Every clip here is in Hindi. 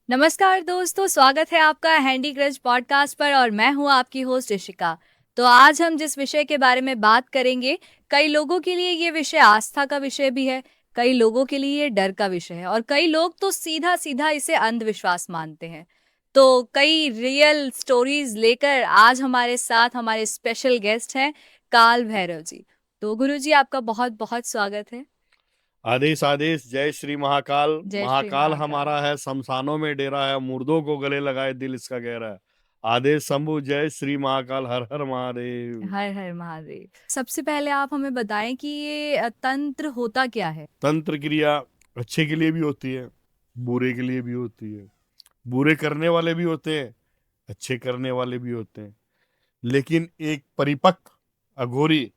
नमस्कार दोस्तों, स्वागत है आपका हैंडी क्रच पॉडकास्ट पर और मैं हूं आपकी होस्ट ऋषिका। तो आज हम जिस विषय के बारे में बात करेंगे, कई लोगों के लिए ये विषय आस्था का विषय भी है, कई लोगों के लिए ये डर का विषय है और कई लोग तो सीधा सीधा इसे अंधविश्वास मानते हैं। तो कई रियल स्टोरीज लेकर आज हमारे साथ हमारे स्पेशल गेस्ट हैं काल भैरव जी। तो गुरु जी, आपका बहुत बहुत स्वागत है। आदेश आदेश, जय श्री महाकाल। जय श्री महाकाल महाकाल। हमारा है, शमशानों में डेरा है, मुर्दों को गले लगाए दिल इसका गहरा है। आदेश शंभु, जय श्री महाकाल, हर हर महादेव। हर हर महादेव। सबसे पहले आप हमें बताएं कि ये तंत्र होता क्या है। तंत्र क्रिया अच्छे के लिए भी होती है, बुरे के लिए भी होती है। बुरे करने वाले भी होते हैं, अच्छे करने वाले भी होते हैं। लेकिन एक परिपक्व अघोरी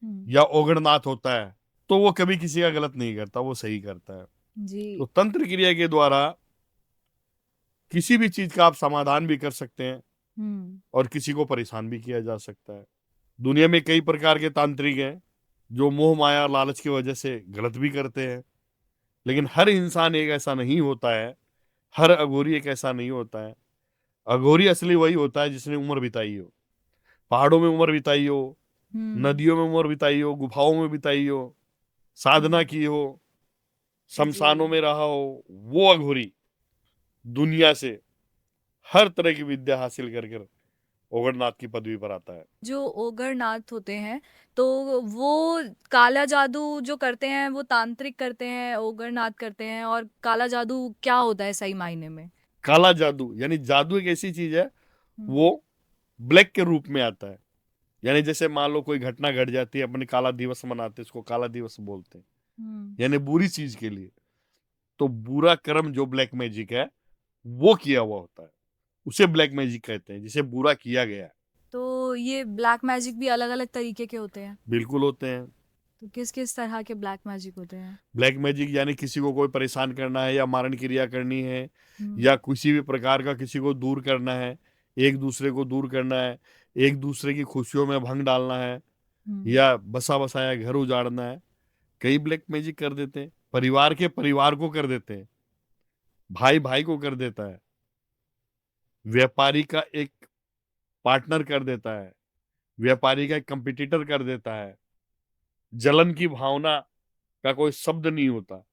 हम्म। या ओगणनाथ होता है, तो वो कभी किसी का गलत नहीं करता, वो सही करता है। जी। तो तंत्र क्रिया के द्वारा किसी भी चीज का आप समाधान भी कर सकते हैं हम्म। और किसी को परेशान भी किया जा सकता है। दुनिया में कई प्रकार के तांत्रिक हैं जो मोह माया और लालच की वजह से गलत भी करते हैं। लेकिन हर इंसान एक ऐसा नहीं होता है, हर अघोरी एक ऐसा नहीं होता है। अघोरी असली वही होता है जिसने उम्र बिताई हो, पहाड़ों में उम्र बिताई हो, हम्म। नदियों में उम्र बिताई हो, गुफाओं में बिताई हो, साधना हम्म। की हो, जी। शमशानों में रहा हो। वो अघोरी दुनिया से हर तरह की विद्या हासिल कर कर ओगरनाथ की पदवी पर आता है। जो ओगरनाथ होते हैं, तो वो काला जादू जो करते हैं वो तांत्रिक करते हैं, ओगरनाथ करते हैं। और काला जादू क्या होता है सही मायने में? काला जादू यानी जादू एक ऐसी चीज है, हम्म। वो ब्लैक के रूप में आता है। यानी जैसे मान लो कोई घटना घट जाती है, अपने काला दिवस मनाते हैं, उसको काला दिवस बोलते हैं, हम्म। यानी बुरी चीज के लिए। तो बुरा कर्म जो ब्लैक मैजिक है वो किया हुआ होता है, उसे ब्लैक मैजिक कहते हैं, जिसे बुरा किया गया है। तो ये ब्लैक मैजिक भी अलग अलग तरीके के होते हैं? बिल्कुल होते हैं। तो किस किस तरह के ब्लैक मैजिक होते हैं? ब्लैक मैजिक यानी किसी को कोई परेशान करना है या मारण क्रिया करनी है, हम्म। या किसी भी प्रकार का किसी को दूर करना है, एक दूसरे को दूर करना है, एक दूसरे की खुशियों में भंग डालना है, हम्म। या बसा बसाया घर उजाड़ना है। कई ब्लैक मैजिक कर देते हैं, परिवार के परिवार को कर देते हैं, भाई भाई को कर देता है, व्यापारी का एक पार्टनर कर देता है, व्यापारी का एक कंपटीटर कर देता है। जलन की भावना का कोई शब्द नहीं होता।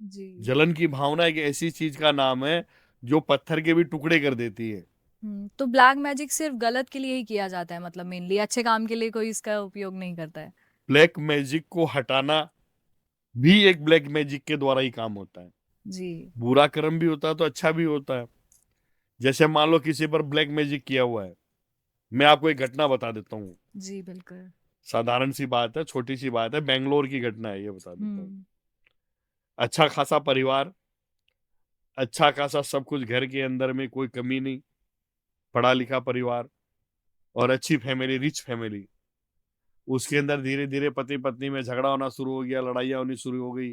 जी। जलन की भावना एक ऐसी चीज का नाम है जो पत्थर के भी टुकड़े कर देती है। तो ब्लैक मैजिक सिर्फ गलत के लिए ही किया जाता है, मतलब मेनली अच्छे काम के लिए कोई इसका उपयोग नहीं करता है? ब्लैक मैजिक को हटाना भी एक ब्लैक मैजिक के द्वारा ही काम होता है। जी। बुरा कर्म भी होता है तो अच्छा भी होता है। जैसे मान लो किसी पर ब्लैक मैजिक किया हुआ है, मैं आपको एक घटना बता देता हूँ। जी बिल्कुल। साधारण सी बात है, छोटी सी बात है, बेंगलोर की घटना है, ये बता देता हूँ। हम्म। अच्छा खासा परिवार, अच्छा खासा सब कुछ, घर के अंदर में कोई कमी नहीं, पढ़ा लिखा परिवार और अच्छी फैमिली, रिच फैमिली। उसके अंदर धीरे धीरे पति पत्नी में झगड़ा होना शुरू हो गया, लड़ाइयाँ होनी शुरू हो गई।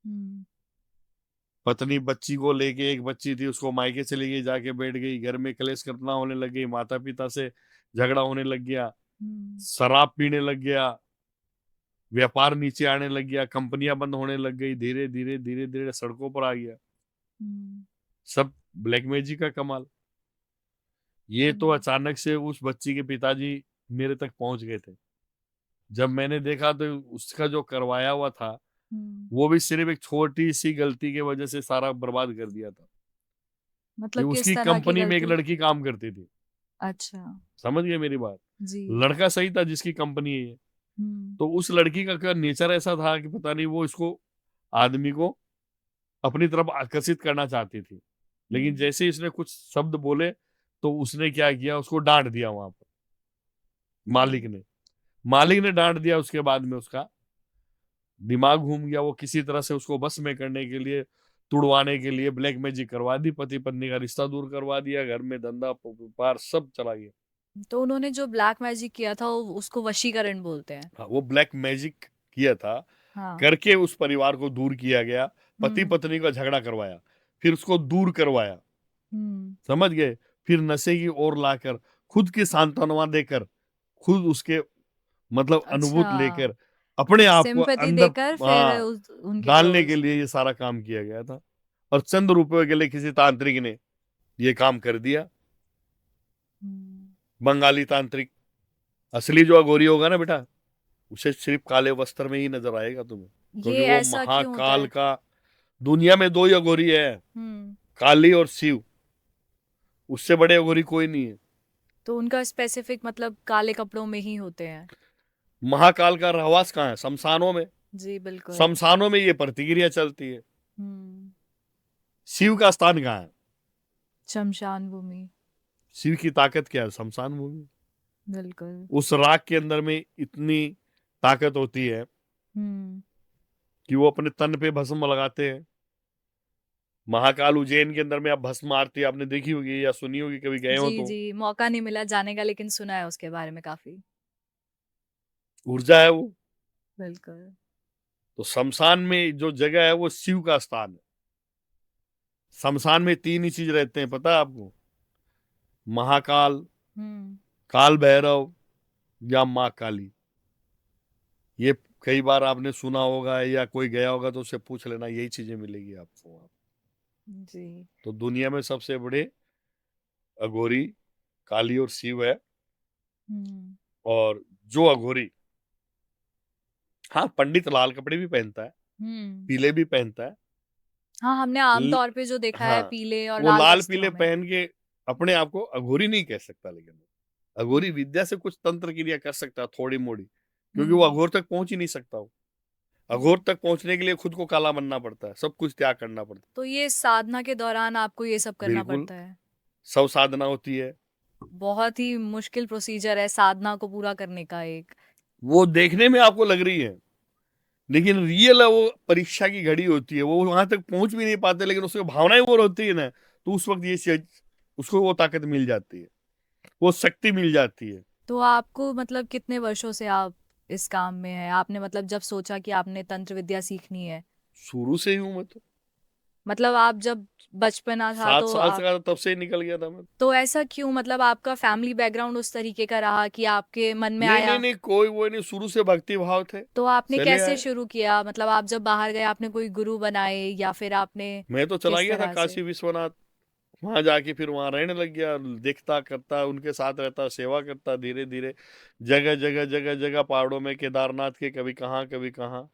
हम्म। पत्नी बच्ची को लेके, एक बच्ची थी, उसको मायके चली गई, जाके बैठ गई, घर में कलेश करना होने लग गई, माता पिता से झगड़ा होने लग गया, हम्म। शराब पीने लग गया, व्यापार नीचे आने लग गया, कंपनियां बंद होने लग गई, धीरे धीरे धीरे धीरे सड़कों पर आ गया। हम्म। सब ब्लैक मैजिक का कमाल। ये तो हम्म। अचानक से उस बच्ची के पिताजी मेरे तक पहुंच गए थे। जब मैंने देखा तो उसका जो करवाया हुआ था, हम्म। वो भी सिर्फ एक छोटी सी गलती की वजह से सारा बर्बाद कर दिया था। कि मतलब किस उसकी तरह की कंपनी में एक गलती? लड़की काम करती थी। अच्छा। समझ गए मेरी बात? जी। लड़का सही था जिसकी कंपनी है ये। हम्म। तो उस लड़की का नेचर ऐसा था कि पता नहीं, वो इसको, आदमी को अपनी तरफ आकर्षित करना चाहती थी। लेकिन हम्म। जैसे ही इसने कुछ शब्द बोले, तो उसने क्या किया, उसको डांट दिया वहां पर। मालिक हम्म। ने मालिक ने डांट दिया। उसके बाद में उसका दिमाग घूम गया। वो किसी तरह से उसको बस में करने के लिए, तुड़वाने के लिए ब्लैक मैजिक करवा दी, पति पत्नी का रिश्ता दूर करवा दिया, घर में धंधा व्यापार सब चला गया। तो उन्होंने जो ब्लैक मैजिक किया था उसको वशीकरण बोलते हैं? हाँ, वो ब्लैक मैजिक किया था, हाँ। करके उस परिवार को दूर किया गया। पति हम्म। पत्नी का झगड़ा करवाया, फिर उसको दूर करवाया। हम्म। समझ गए? फिर नशे की ओर लाकर, खुद की सांत्वना देकर, खुद उसके मतलब अच्छा। अनुभूत लेकर, अपने आप को सिंपैथी अंदर, देकर फिर हाँ, उनके डालने के क्लोज। लिए ये सारा काम किया गया था। और चंद रुपए के लिए किसी तांत्रिक ने ये काम कर दिया। बंगाली तांत्रिक। असली जो अघोरी होगा ना बेटा, उसे सिर्फ काले वस्त्र में ही नजर आएगा तुम्हें, क्योंकि ये वो ऐसा क्यों होता महाकाल है? का। दुनिया में दो ही अघोरी है, हम्म। काली और शिव। उससे बड़े अघोरी कोई नहीं है। तो उनका स्पेसिफिक मतलब काले कपड़ों में ही होते हैं? महाकाल का रहवास कहाँ है? शमशानों में। जी बिल्कुल। शमशानों में ये प्रतिक्रिया चलती है। हम्म। शिव का स्थान कहाँ है? शमशान भूमि। शिव की ताकत क्या है? शमशान भूमि। बिल्कुल। उस राख के अंदर में इतनी ताकत होती है हम्म। कि वो अपने तन पे भस्म लगाते हैं। महाकाल उज्जैन के अंदर में आप भस्म आरती आपने देखी होगी या सुनी होगी, कभी गए हो जी तो। जी, मौका नहीं मिला जाने का, लेकिन सुना है उसके बारे में काफी। ऊर्जा है वो। बिल्कुल। तो शमशान में जो जगह है वो शिव का स्थान है। शमशान में तीन ही चीज रहते हैं, पता है आपको? महाकाल, हम्म। काल भैरव, या माँ काली। ये कई बार आपने सुना होगा या कोई गया होगा तो उससे पूछ लेना, यही चीजें मिलेगी आपको वहाँ। जी। तो दुनिया में सबसे बड़े अघोरी काली और शिव है। हम्म। और जो अघोरी, हाँ, पंडित लाल कपड़े भी पहनता है, हम्म। पीले भी पहनता है। हाँ, हमने ल, आमतौर पे जो देखा है हाँ, पीले और वो लाल लाल वस्त्रों पीले में। पहन के अपने आप को अघोरी नहीं कह सकता, लेकिन अघोरी विद्या से कुछ तंत्र क्रिया कर सकता है थोड़ी मोड़ी, क्योंकि वो हम्म। अघोर तक पहुंच ही नहीं सकता हो। अघोर तक पहुंचने के लिए खुद को काला बनना पड़ता है, सब कुछ त्याग करना पड़ता तो ये साधना के दौरान आपको ये सब है। करना बिल्कुल। पड़ता है? सब साधना होती है। बहुत ही मुश्किल प्रोसीजर है साधना को पूरा करने का एक। वो देखने में आपको लग रही है, लेकिन रियल है वो परीक्षा की घड़ी होती है। वो वहां तक पहुंच भी नहीं पाते, लेकिन उसकी भावनाएं वो होती है ना, तो उस वक्त ये चीज, उसको वो ताकत मिल जाती है, वो शक्ति मिल जाती है। तो आपको मतलब कितने वर्षों से आप इस काम में हैं? आपने मतलब जब सोचा कि आपने तंत्र विद्या सीखनी है, शुरू से ही हूं मैं तो। मतलब आप जब बचपना था 7 साल से तब से ही निकल गया था मैं। तो ऐसा क्यों? मतलब आपका फैमिली बैकग्राउंड उस तरीके का रहा कि आपके मन में नहीं नहीं आया? नहीं, कोई वो नहीं, शुरू से भक्ति भाव थे, तो आपने चले कैसे आए। शुरू किया? मतलब आप जब बाहर गए आपने कोई गुरु बनाए या फिर आपने मैं तो चला किस गया था तरह से? काशी विश्वनाथ। वहां जाके फिर वहां रहने लग गया, देखता करता उनके साथ रहता, सेवा करता, धीरे धीरे जगह जगह जगह जगह पहाड़ों में, केदारनाथ के कभी कहाँ कभी कहाँ।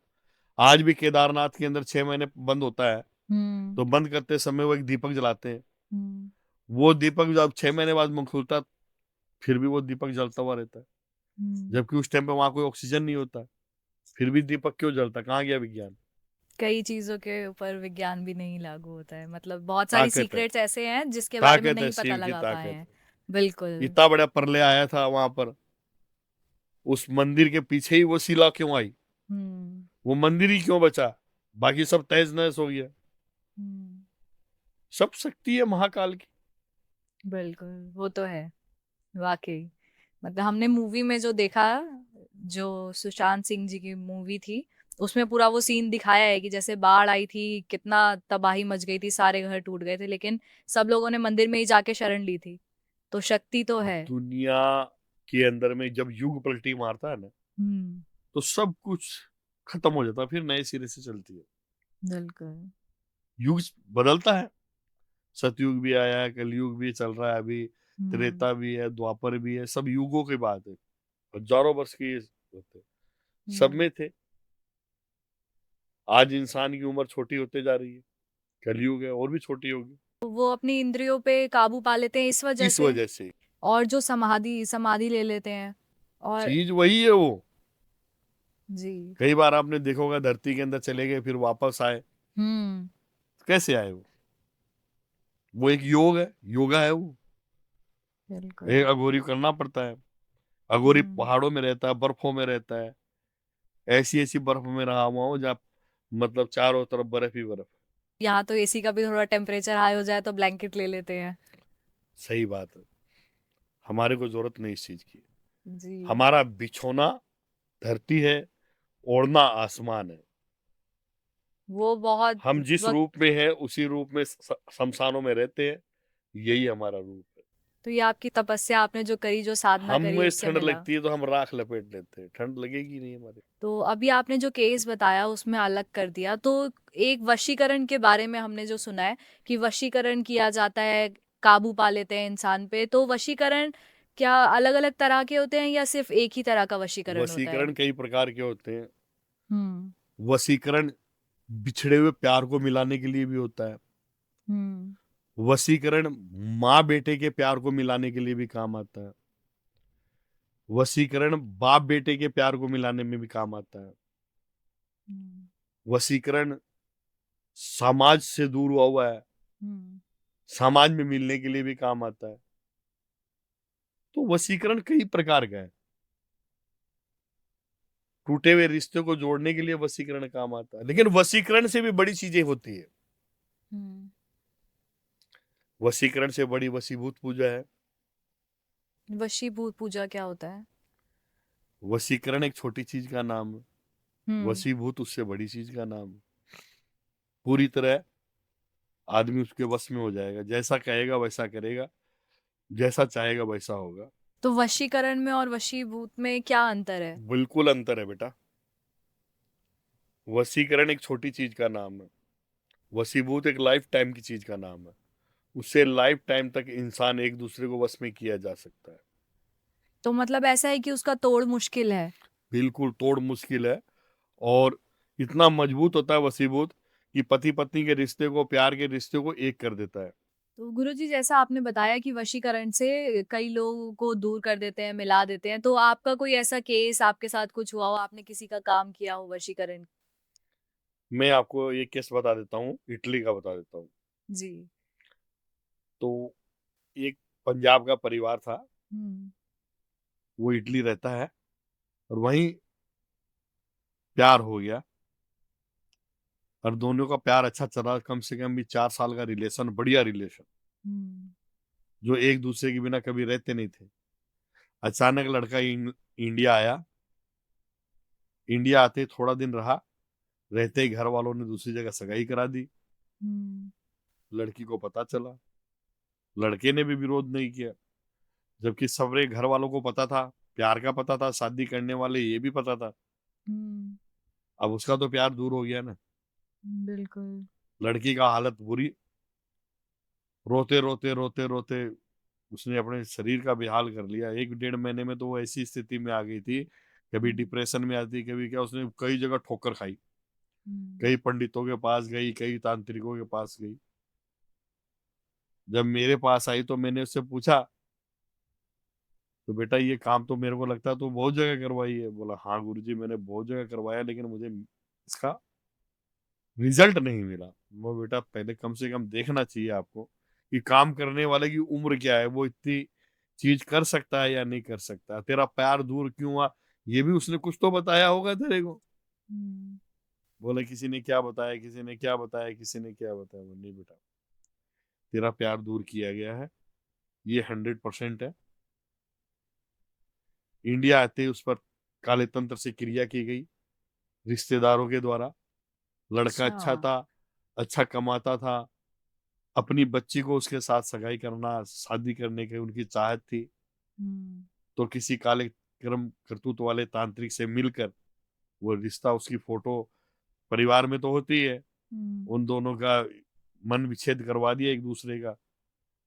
आज भी केदारनाथ के अंदर 6 महीने बंद होता है, हम्म। तो बंद करते समय वो एक दीपक जलाते हैं। हम्म। वो दीपक जब 6 महीने बाद मुंह खुलता, फिर भी वो दीपक जलता हुआ रहता है। हम्म। जबकि उस टाइम पे वहां कोई ऑक्सीजन नहीं होता, फिर भी दीपक क्यों जलता? कहाँ गया विज्ञान? कई चीजों के ऊपर विज्ञान भी नहीं लागू होता है, मतलब बहुत सारी ताकत है, सीक्रेट्स ऐसे हैं जिसके बारे में ताकत है, नहीं पता शिव की लगा पाए ताकत हैं। है। बिल्कुल। इतना बड़ा प्रलय आया था वहां पर, उस मंदिर के पीछे ही वो शिला क्यों आई? हम्म। वो मंदिर ही क्यों बचा? बाकी सब तहस नहस हो गया। हम्म। सब शक्ति है महाकाल की। बिल्कुल, वो तो है। वाकई, मतलब हमने मूवी में जो देखा, जो सुशांत सिंह जी की मूवी थी, उसमें पूरा वो सीन दिखाया है कि जैसे बाढ़ आई थी, कितना तबाही मच गई थी, सारे घर टूट गए थे, लेकिन सब लोगों ने मंदिर में ही जाके शरण ली थी। तो शक्ति तो है। दुनिया के अंदर में जब युग पलटी मारता है ना, हम्म। तो सब कुछ खत्म हो जाता है, फिर नए सिरे से चलती है। बिल्कुल। युग बदलता है। सतयुग भी आया है, कलयुग भी चल रहा है अभी, हम्म। त्रेता भी है, द्वापर भी है, सब युगों की बात है। हजारों वर्ष की ये होते हैं। सब हम्म। में थे। आज इंसान की उम्र छोटी होते जा रही है, कलयुग है और भी छोटी होगी। तो वो अपनी इंद्रियों पे काबू पा लेते हैं इस वजह इस से। वजह से और जो समाधि समाधि ले लेते हैं। और चीज वही है वो। जी। कई बार आपने देखा होगा, धरती के अंदर चले गए फिर वापस आए। हम्म। कैसे आए वो एक योग है, योगा है वो। बिल्कुल। एक अघोरी करना पड़ता है। अघोरी हम्म। पहाड़ों में रहता है, बर्फों में रहता है। ऐसी ऐसी बर्फ में रहा हुआ हूँ जहाँ मतलब चारों तरफ बर्फ ही बर्फ। यहाँ तो एसी का भी थोड़ा टेम्परेचर हाई हो जाए तो ब्लैंकेट ले लेते हैं। सही बात है। हमारे को जरूरत नहीं इस चीज की। जी। हमारा बिछोना धरती है, ओढ़ना आसमान है। वो बहुत हम जिस वक्त। रूप में हैं उसी रूप में शमशानों में रहते हैं। यही हमारा रूप है। तो ये आपकी तपस्या आपने जो करी, जो साधना करी, हमें उससे ठंड मिला। लगती है तो हम राख लपेट लेते हैं, ठंड लगेगी नहीं हमारे। तो अभी आपने जो केस बताया उसमें अलग कर दिया, तो एक वशीकरण के बारे में हमने जो सुना है कि वशीकरण किया जाता है, काबू पा लेते हैं इंसान पे, तो वशीकरण क्या अलग अलग तरह के होते हैं या सिर्फ एक ही तरह का वशीकरण होता है? वशीकरण कई प्रकार के होते हैं। हम्म। वशीकरण बिछड़े हुए प्यार को मिलाने के लिए भी होता है। हम्म। वशीकरण माँ बेटे के प्यार को मिलाने के लिए भी काम आता है। वशीकरण बाप बेटे के प्यार को मिलाने में भी काम आता है। हम्म। वशीकरण समाज से दूर हुआ है, हम्म। समाज में मिलने के लिए भी काम आता है। तो वशीकरण कई प्रकार का है। टूटे हुए रिश्ते को जोड़ने के लिए वशीकरण काम आता है, लेकिन वशीकरण से भी बड़ी चीजें होती है। हम्म। वशीकरण से बड़ी वशीभूत पूजा है। वशीभूत पूजा क्या होता है? वशीकरण एक छोटी चीज का नाम है, हम्म। वशीभूत उससे बड़ी चीज का नाम है। पूरी तरह आदमी उसके वश में हो जाएगा, जैसा कहेगा वैसा करेगा, जैसा चाहेगा वैसा होगा। तो वशीकरण में और वशीभूत में क्या अंतर है? बिल्कुल अंतर है बेटा। वशीकरण एक छोटी चीज का नाम है, वशीभूत एक लाइफ टाइम की चीज का नाम है। उससे लाइफ टाइम तक इंसान एक दूसरे को वश में किया जा सकता है। तो मतलब ऐसा है कि उसका तोड़ मुश्किल है? बिल्कुल तोड़ मुश्किल है। और इतना मजबूत होता है वशीभूत कि पति पत्नी के रिश्ते को, प्यार के रिश्ते को एक कर देता है। तो गुरुजी, जैसा आपने बताया कि वशीकरण से कई लोगों को दूर कर देते हैं, मिला देते हैं, तो आपका कोई ऐसा केस आपके साथ कुछ हुआ हो, आपने किसी का काम किया हो वशीकरण? मैं आपको एक केस बता देता हूँ, इटली का बता देता हूँ। जी। तो एक पंजाब का परिवार था, हम्म। वो इटली रहता है, और वहीं प्यार हो गया। और दोनों का प्यार अच्छा चला, कम से कम भी 4 साल का रिलेशन, बढ़िया रिलेशन, हम्म। जो एक दूसरे के बिना कभी रहते नहीं थे। अचानक लड़का इंडिया आया। इंडिया आते थोड़ा दिन रहा, रहते ही घर वालों ने दूसरी जगह सगाई करा दी। हम्म। लड़की को पता चला, लड़के ने भी विरोध नहीं किया, जबकि सबरे घर वालों को पता था, प्यार का पता था, शादी करने वाले ये भी पता था। हम्म। अब उसका तो प्यार दूर हो गया ना। बिल्कुल। लड़की का हालत बुरी, रोते रोते रोते रोते उसने अपने शरीर का बेहाल कर लिया। 1 डेढ़ महीने में तो वो ऐसी स्थिति में आ गई थी, कभी हम्म। डिप्रेशन में आती, कभी क्या, उसने कई जगह ठोकर खाई। हम्म। कई पंडितों के पास गई, कई तांत्रिकों के पास गई। जब मेरे पास आई तो मैंने उससे पूछा, तो बेटा ये काम तो मेरे को लगता है तो बहुत जगह करवाई है। बोला हाँ गुरुजी, मैंने बहुत जगह करवाया, लेकिन मुझे इसका रिजल्ट नहीं मिला। वो बेटा पहले कम से कम देखना चाहिए आपको कि काम करने वाले की उम्र क्या है, वो इतनी चीज कर सकता है या नहीं कर सकता। तेरा प्यार दूर क्यों हुआ, ये भी उसने कुछ तो बताया होगा तेरे को। हम्म। बोले किसी ने क्या बताया, किसी ने क्या बताया, किसी ने क्या बताया। वो नहीं बेटा, तेरा प्यार दूर किया गया है, ये 100% है। इंडिया आते ही उस पर काले तंत्र से क्रिया की गई, रिश्तेदारों के द्वारा। लड़का अच्छा। अच्छा था, अच्छा कमाता था, अपनी बच्ची को उसके साथ सगाई करना, शादी करने की उनकी चाहत थी। हम्म। तो किसी काले कर्म करतूत वाले तांत्रिक से मिलकर वो रिश्ता, उसकी फोटो परिवार में तो होती है, हम्म। उन दोनों का मन विच्छेद करवा दिया एक दूसरे का।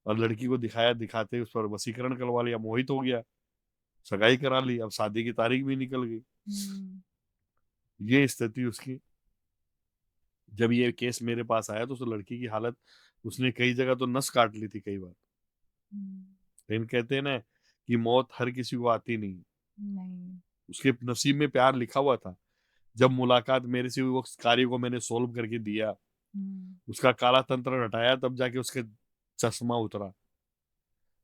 और लड़की को दिखाया, दिखाते उस पर वशीकरण करवा लिया, मोहित हो गया, सगाई करा ली। अब शादी की तारीख भी निकल गई। हम्म। ये स्थिति उसकी। जब ये केस मेरे पास आया तो उस लड़की की हालत, उसने कई जगह तो नस काट ली थी कई बार। हम्म। लेकिन कहते हैं ना कि मौत हर किसी को आती नहीं। नहीं। उसके नसीब में प्यार लिखा हुआ था। जब मुलाकात मेरे से हुई, वो कार्य को मैंने सोल्व करके दिया, हम्म। उसका काला तंत्र हटाया, तब जाके उसके चश्मा उतरा।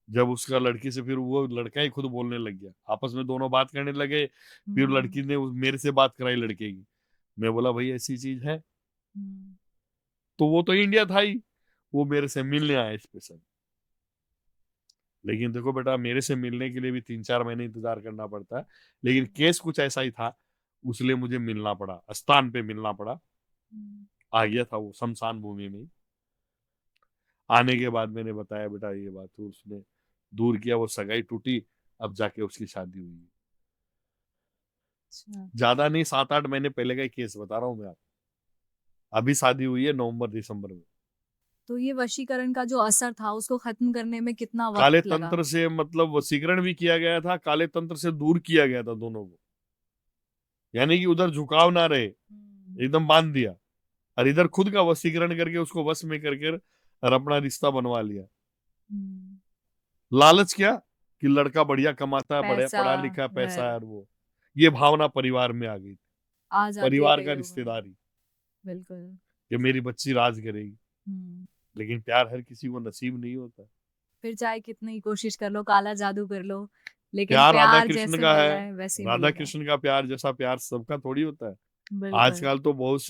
जब उसका लड़की से, फिर वो लड़का ही खुद बोलने लग गया, आपस में दोनों बात करने लगे। फिर हम्म। लड़की ने मेरे से बात कराई लड़के की। मैं बोला भाई ऐसी चीज है। हम्म। तो वो तो इंडिया था ही, वो मेरे से मिलने आया स्पेशल। लेकिन देखो बेटा, मेरे से मिलने के लिए भी 3 4 महीने इंतजार करना पड़ता है। लेकिन केस कुछ ऐसा ही था, उसलिए मुझे मिलना पड़ा, स्थान पे मिलना पड़ा। हम्म। आ गया था वो शमशान भूमि में। आने के बाद मैंने बताया बेटा ये बात, तो उसने दूर किया, वो सगाई टूटी, अब जाके उसकी शादी हुई। अच्छा। ज्यादा नहीं, 7-8 महीने पहले का ही केस बता रहा हूँ मैं आपको। अभी शादी हुई है नवंबर दिसंबर में। तो ये वशीकरण का जो असर था उसको खत्म करने में कितना काले वक्त लगा? तंत्र से मतलब वशीकरण भी किया गया था, काले तंत्र से दूर किया गया था दोनों को, यानी कि उधर झुकाव ना रहे, हम्म। एकदम बांध दिया। और इधर खुद का वशीकरण करके उसको वश में करके और अपना रिश्ता बनवा लिया। हम्म। लालच क्या, कि लड़का बढ़िया कमाता है, बढ़िया पैसा, पढ़ा लिखा, पैसा है, घर और वो ये भावना परिवार में आ गई। आ जाती है परिवार कई का लोगों में। रिश्तेदारी, बिल्कुल। कि मेरी बच्ची राज करेगी। हम्म। लेकिन प्यार हर किसी को नसीब नहीं होता। फिर चाहे कितनी कोशिश कर लो, काला जादू कर लो, लेकिन प्यार राधा प्यार कृष्ण जैसे का है, मिलना है वैसे ही राधा मिलेगा। कृष्ण का प्यार जैसा प्यार सबका थोड़ी होता है। बिल्कुल। आजकल तो बहुत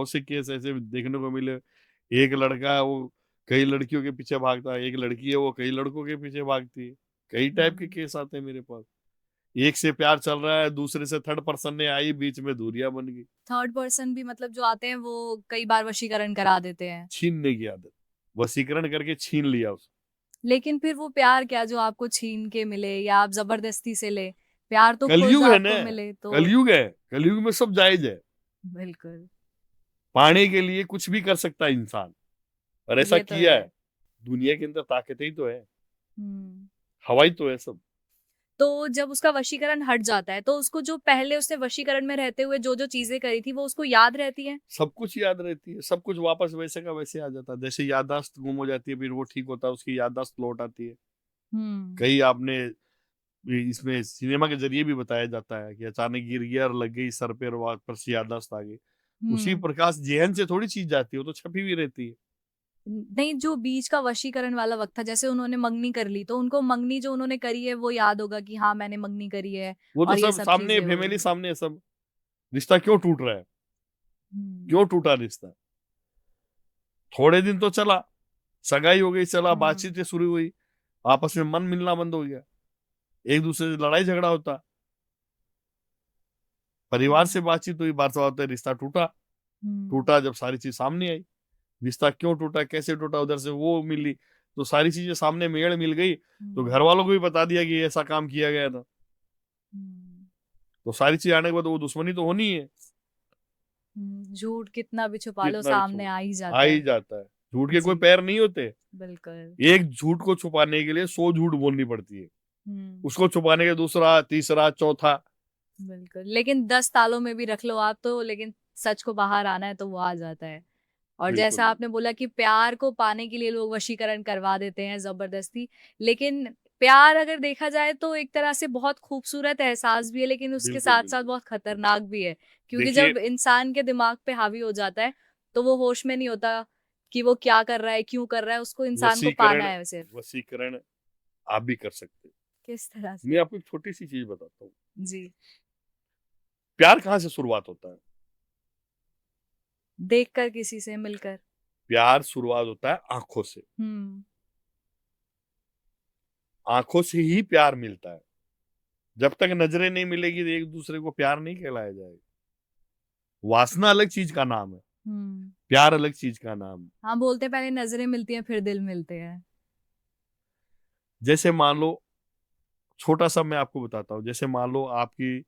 से केस ऐसे देखने को मिले। एक लड़का है, वो कई लड़कियों के पीछे भागता है, एक लड़की है वो कई लड़कों के पीछे भागती है। कई टाइप के हम्म। केस आते हैं मेरे पास। एक से प्यार चल रहा है, दूसरे से थर्ड पर्सन ने आई, बीच में दूरियां बन गई। थर्ड पर्सन भी मतलब जो आते हैं वो कई बार वशीकरण करा देते हैं। छीनने की आदत, वशीकरण करके छीन लिया उसे। लेकिन फिर वो प्यार क्या जो आपको छीन के मिले या आप जबरदस्ती से ले, प्यार तो खुद कलयुग है ना, आपको मिले तो। कलयुग है, कलयुग में सब जायज है। बिल्कुल। पाने के लिए कुछ भी कर सकता है इंसान, और ऐसा ये तो किया है। है। दुनिया के अंदर ताकतें ही तो है, हम्म। हवाई तो है सब। तो जब उसका वशीकरण हट जाता है तो उसको जो पहले उसने वशीकरण में रहते हुए जो जो चीजें करी थी वो उसको याद रहती है। सब कुछ याद रहती है, सब कुछ वापस वैसे का वैसे आ जाता है। जैसे याददाश्त गुम हो जाती है, फिर वो ठीक होता है, उसकी याददाश्त लौट आती है। हम्म। कई आपने इसमें सिनेमा के जरिए भी बताया जाता है कि अचानक गिर गया और लग गई सर पे और वापस से याददाश्त आ गई। उसी हम्म। प्रकाश जेहन से थोड़ी चीज जाती है, वो तो छपी हुई रहती है। नहीं, जो बीच का वशीकरण वाला वक्त था, जैसे उन्होंने मंगनी कर ली तो उनको मंगनी जो उन्होंने करी है वो याद होगा कि हाँ मैंने मंगनी करी है वो तो और ये सब सब सामने, चीजें हो फैमिली गई। सामने है सब। रिश्ता क्यों टूट रहा है, हम्म। क्यों टूटा रिश्ता? थोड़े दिन तो चला, सगाई हो गई, चला, हम्म। बातचीत शुरू हुई, आपस में मन मिलना बंद हो गया, एक दूसरे से लड़ाई झगड़ा होता, परिवार से हम्म। बातचीत हुई, बात होते रिश्ता टूटा। हम्म। टूटा जब सारी चीज सामने आई, रिश्ता क्यों टूटा, कैसे टूटा, उधर से वो मिली, तो सारी चीजें सामने मेड़ मिल गई, तो घर हम्म। वालों को भी बता दिया कि ऐसा काम किया गया था। हम्म। तो सारी चीज आने के बाद वो दुश्मनी तो होनी है। झूठ कितना भी छुपा लो कितना भी सामने छूट आ ही आ जाता ही है। जाता है। झूठ के कोई जी। पैर नहीं होते। बिल्कुल। एक झूठ को छुपाने के लिए 100 झूठ बोलनी पड़ती है, हम्म। उसको छुपाने के दूसरा, तीसरा, चौथा। बिल्कुल, लेकिन 10 तालों में भी रख लो आप तो, लेकिन सच को बाहर आना है तो वो आ जाता है। और बिल्कुल जैसा बिल्कुल आपने बोला कि प्यार को पाने के लिए लोग वशीकरण करवा देते हैं जबरदस्ती, लेकिन प्यार अगर देखा जाए तो एक तरह से बहुत खूबसूरत एहसास भी है, लेकिन उसके बिल्कुल साथ साथ बिल्कुल। बहुत खतरनाक भी है। क्योंकि देखिए, जब इंसान के दिमाग पे हावी हो जाता है तो वो होश में नहीं होता कि वो क्या कर रहा है, क्यों कर रहा है, उसको इंसान को पाना वशीकरण, है सिर्फ। वशीकरण आप भी कर सकते हैं। किस तरह मैं से? आपको एक छोटी सी चीज बताता हूँ। जी। प्यार कहाँ से शुरुआत होता है? देखकर, किसी से मिलकर। प्यार शुरुआत होता है आंखों से। हम्म। आंखों से ही प्यार मिलता है। जब तक नजरें नहीं मिलेगी तो एक दूसरे को प्यार नहीं कहलाया जाएगा। वासना अलग चीज का नाम है, हम्म। प्यार अलग चीज का नाम है। हाँ, बोलते हैं पहले नजरें मिलती हैं फिर दिल मिलते हैं। जैसे मान लो, छोटा सा मैं आपको बताता हूँ, जैसे मान लो आपकी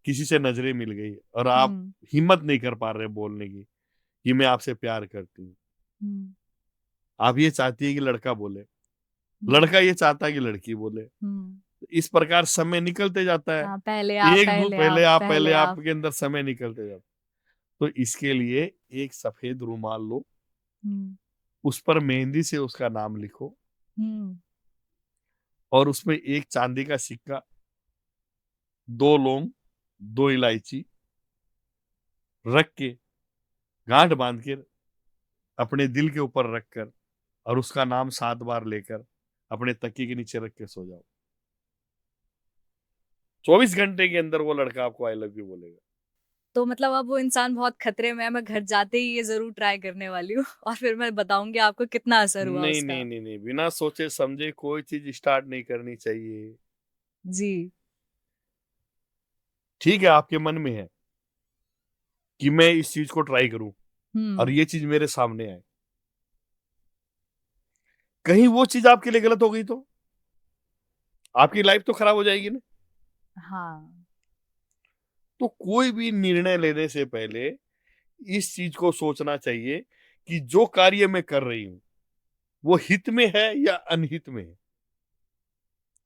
किसी से नजरें मिल गई और आप हम्म। हिम्मत नहीं कर पा रहे बोलने की कि मैं आपसे प्यार करती हूँ। हम्म। आप ये चाहती है कि लड़का बोले, हम्म। लड़का ये चाहता है कि लड़की बोले। हम्म। तो इस प्रकार समय निकलते जाता है। हाँ, पहले आप, एक दो पहले पहले आप, आप, पहले पहले आप। आपके अंदर समय निकलते जाता है। तो इसके लिए एक सफेद रुमाल लो, हम्म। उस पर मेहंदी से उसका नाम लिखो, हम्म। और उसमें एक चांदी का सिक्का, 2 लौंग, 2 इलायची रख के, गांठ बांध के, अपने दिल के ऊपर रखकर, और उसका नाम 7 बार लेकर अपने तकिए के नीचे रख के सो जाओ। 24 घंटे के अंदर वो लड़का आपको आई लव यू बोलेगा। तो मतलब अब वो इंसान बहुत खतरे में है, मैं घर जाते ही ये जरूर ट्राई करने वाली हूँ और फिर मैं बताऊंगी आपको कितना असर हुआ नहीं नहीं उसका। नहीं नहीं, बिना सोचे समझे कोई चीज स्टार्ट नहीं करनी चाहिए। जी। ठीक है, आपके मन में है कि मैं इस चीज को ट्राई करूं और हम्म। ये चीज मेरे सामने आए, कहीं वो चीज आपके लिए गलत हो गई तो आपकी लाइफ तो खराब हो जाएगी ना। हाँ। तो कोई भी निर्णय लेने से पहले इस चीज को सोचना चाहिए कि जो कार्य मैं कर रही हूं वो हित में है या अनहित में है।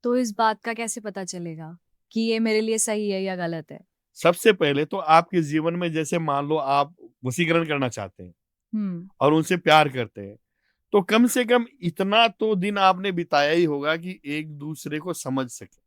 तो इस बात का कैसे पता चलेगा कि ये मेरे लिए सही है या गलत है? सबसे पहले तो आपके जीवन में, जैसे मान लो आप वशीकरण करना चाहते हैं हम्म। और उनसे प्यार करते हैं, तो कम से कम इतना तो दिन आपने बिताया ही होगा कि एक दूसरे को समझ सके।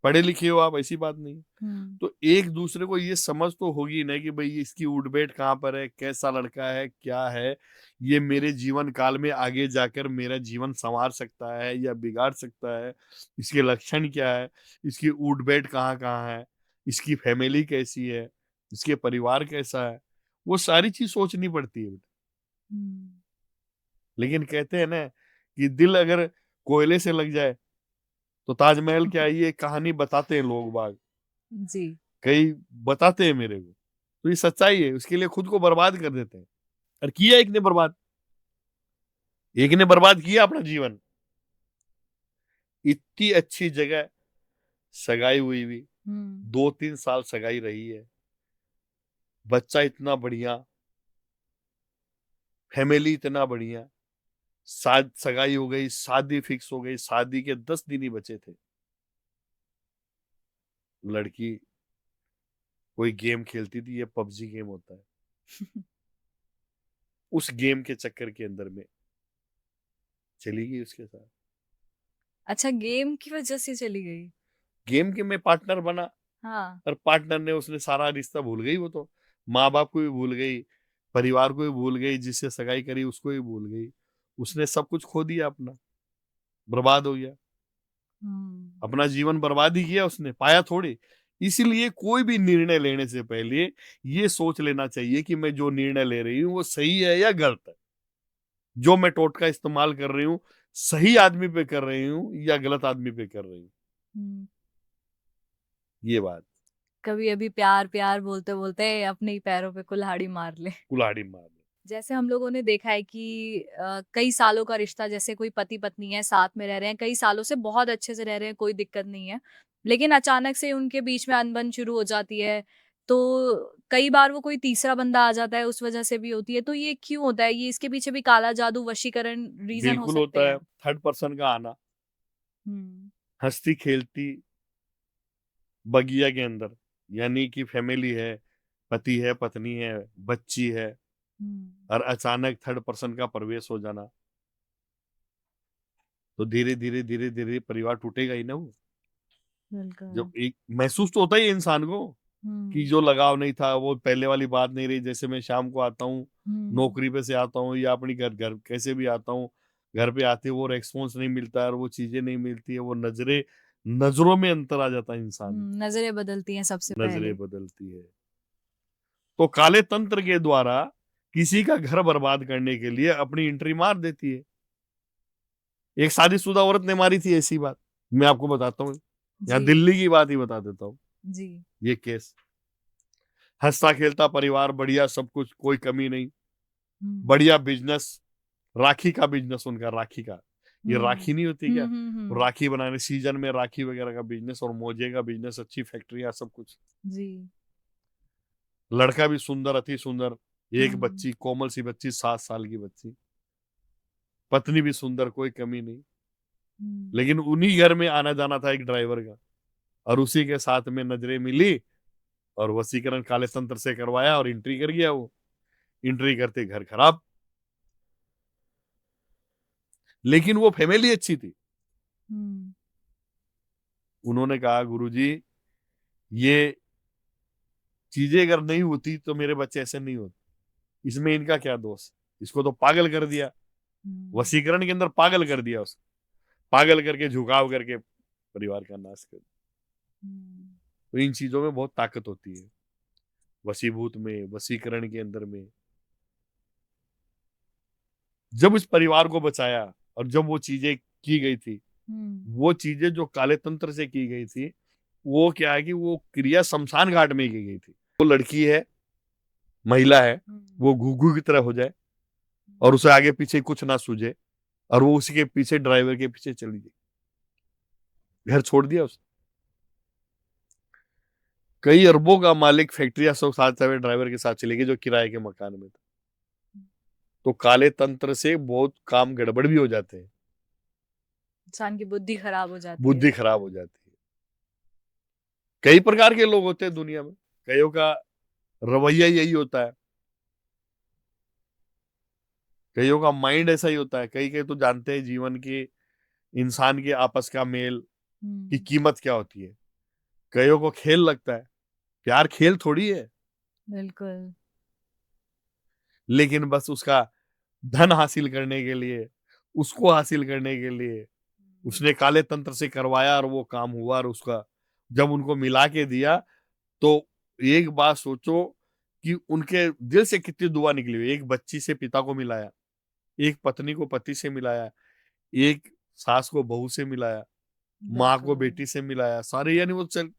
पढ़े लिखे हो आप, ऐसी बात नहीं है। हम्म। तो एक दूसरे को ये समझ तो होगी ना कि भाई इसकी उठ बैठ कहाँ पर है, कैसा लड़का है, क्या है, ये मेरे जीवन काल में आगे जाकर मेरा जीवन संवार सकता है या बिगाड़ सकता है, इसके लक्षण क्या है, इसकी उठ बैठ कहाँ कहाँ है, इसकी फैमिली कैसी है, इसके परिवार कैसा है, वो सारी चीज सोचनी पड़ती है। हम्म। लेकिन कहते हैं ना कि दिल अगर कोयले से लग जाए तो ताजमहल क्या है, ये कहानी बताते हैं लोग बाग, जी। कई बताते हैं मेरे को। तो ये सच्चाई है, उसके लिए खुद को बर्बाद कर देते हैं। और किया एक ने बर्बाद, एक ने बर्बाद किया अपना जीवन। इतनी अच्छी जगह सगाई हुई हुई, हम्म। 2-3 साल सगाई रही है, बच्चा इतना बढ़िया, फैमिली इतना बढ़िया, शाद सगाई हो गई, शादी फिक्स हो गई, शादी के 10 दिन ही बचे थे। लड़की कोई गेम खेलती थी, ये पबजी गेम होता है, उस गेम के चक्कर के अंदर में चली गई उसके साथ। अच्छा, गेम की वजह से चली गई? गेम के में पार्टनर बना, हाँ। और पार्टनर ने, उसने सारा रिश्ता भूल गई। वो तो माँ बाप को भी भूल गई, परिवार को भी भूल गई, जिससे सगाई करी उसको भी भूल गई। उसने सब कुछ खो दिया अपना, बर्बाद हो गया। हम्म। अपना जीवन बर्बाद ही किया उसने, पाया थोड़ी। इसीलिए कोई भी निर्णय लेने से पहले ये सोच लेना चाहिए कि मैं जो निर्णय ले रही हूँ वो सही है या गलत है। जो मैं टोटका इस्तेमाल कर रही हूँ, सही आदमी पे कर रही हूँ या गलत आदमी पे कर रही हूँ, हम्म। ये बात। कभी अभी प्यार प्यार बोलते बोलते अपने ही पैरों पे कुल्हाड़ी मार ले। कुल्हाड़ी मार दे। जैसे हम लोगों ने देखा है कि कई सालों का रिश्ता, जैसे कोई पति पत्नी है, साथ में रह रहे हैं कई सालों से, बहुत अच्छे से रह रहे हैं, कोई दिक्कत नहीं है, लेकिन अचानक से उनके बीच में अनबन शुरू हो जाती है। तो कई बार वो कोई तीसरा बंदा आ जाता है, उस वजह से भी होती है। तो ये क्यों होता है? ये इसके पीछे भी काला जादू, वशीकरण रीजन हो बिल्कुल सकते होता है, हैं? थर्ड पर्सन का आना, हम्म। हंसती खेलती बगिया के अंदर, यानी कि फैमिली है, पति है, पत्नी है, बच्ची है, हम्म। और अचानक थर्ड पर्सन का प्रवेश हो जाना, तो धीरे धीरे धीरे धीरे परिवार टूटेगा ही ना वो। बिल्कुल। जब एक महसूस तो होता ही है इंसान को कि हम्म। जो लगाव नहीं था वो पहले वाली बात नहीं रही। जैसे मैं शाम को आता हूँ, हम्म। नौकरी पे से आता हूँ या अपनी घर घर कैसे भी आता हूँ, घर पे आते वो रेस्पॉन्स नहीं मिलता है और वो चीजें नहीं मिलती है, वो नजरें, नजरों में अंतर आ जाता है इंसान को, नजरें बदलती हैं सबसे नजरें पहले। बदलती है। तो काले तंत्र के द्वारा किसी का घर बर्बाद करने के लिए अपनी एंट्री मार देती है। एक शादीशुदा औरत ने मारी थी ऐसी बात, मैं आपको बताता हूँ। यहाँ जी। दिल्ली की बात ही बता देता हूँ। जी। ये केस, हंसता खेलता परिवार, बढ़िया सब कुछ, कोई कमी नहीं, हम्म। बढ़िया बिजनेस, राखी का बिजनेस उनका, राखी का, ये हम्म। राखी नहीं होती क्या, हम्म। राखी बनाने सीजन में राखी वगैरह का बिजनेस और मोजे का बिजनेस, अच्छी फैक्ट्रियां, सब कुछ। जी। लड़का भी सुंदर, अति सुंदर, एक हम्म। बच्ची, कोमल सी बच्ची, 7 साल की बच्ची, पत्नी भी सुंदर, कोई कमी नहीं। हम्म। लेकिन उन्हीं घर में आना जाना था एक ड्राइवर का, और उसी के साथ में नजरें मिली और वसीकरण काले तंत्र से करवाया और एंट्री कर गया वो। एंट्री करते घर खराब। लेकिन वो फैमिली अच्छी थी। हम्म। उन्होंने कहा गुरुजी, ये चीजें अगर नहीं होती तो मेरे बच्चे ऐसे नहीं होते, इसमें इनका क्या दोष, इसको तो पागल कर दिया, हम्म। वसीकरण के अंदर पागल कर दिया उसको, पागल करके झुकाव करके परिवार का नाश कर दिया। हम्म। तो इन चीजों में बहुत ताकत होती है, वसीभूत में, वसीकरण के अंदर में। जब इस परिवार को बचाया और जब वो चीजें की गई थी, हम्म। वो चीजें जो काले तंत्र से की गई थी, वो क्या है कि वो क्रिया शमशान घाट में की गई थी। वो लड़की है, महिला है, वो घुघु की तरह हो जाए और उसे आगे पीछे कुछ ना सूझे और वो उसी के पीछे, ड्राइवर के पीछे चली गई। घर छोड़ दिया उसने। कई अरबों का मालिक फैक्ट्री साथ ड्राइवर के साथ चले गए जो किराए के मकान में था। तो काले तंत्र से बहुत काम गड़बड़ भी हो जाते हैं, इंसान की बुद्धि खराब हो जाती है। बुद्धि खराब हो जाती है। कई प्रकार के लोग होते हैं दुनिया में, कईयों का रवैया यही होता है, कईयों का माइंड ऐसा ही होता है। कई कई तो जानते हैं जीवन के, इंसान के आपस का मेल की कीमत क्या होती है। कईयों को खेल लगता है, प्यार खेल थोड़ी है, बिल्कुल। लेकिन बस उसका धन हासिल करने के लिए, उसको हासिल करने के लिए उसने काले तंत्र से करवाया और वो काम हुआ। और उसका जब उनको मिला के दिया तो एक बात सोचो कि उनके दिल से कितनी दुआ निकली हुई। एक बच्ची से पिता को मिलाया, एक पत्नी को पति से मिलाया, एक सास को बहू से मिलाया, माँ को बिल्कुल। बेटी से मिलाया, सारे यानी वो चल।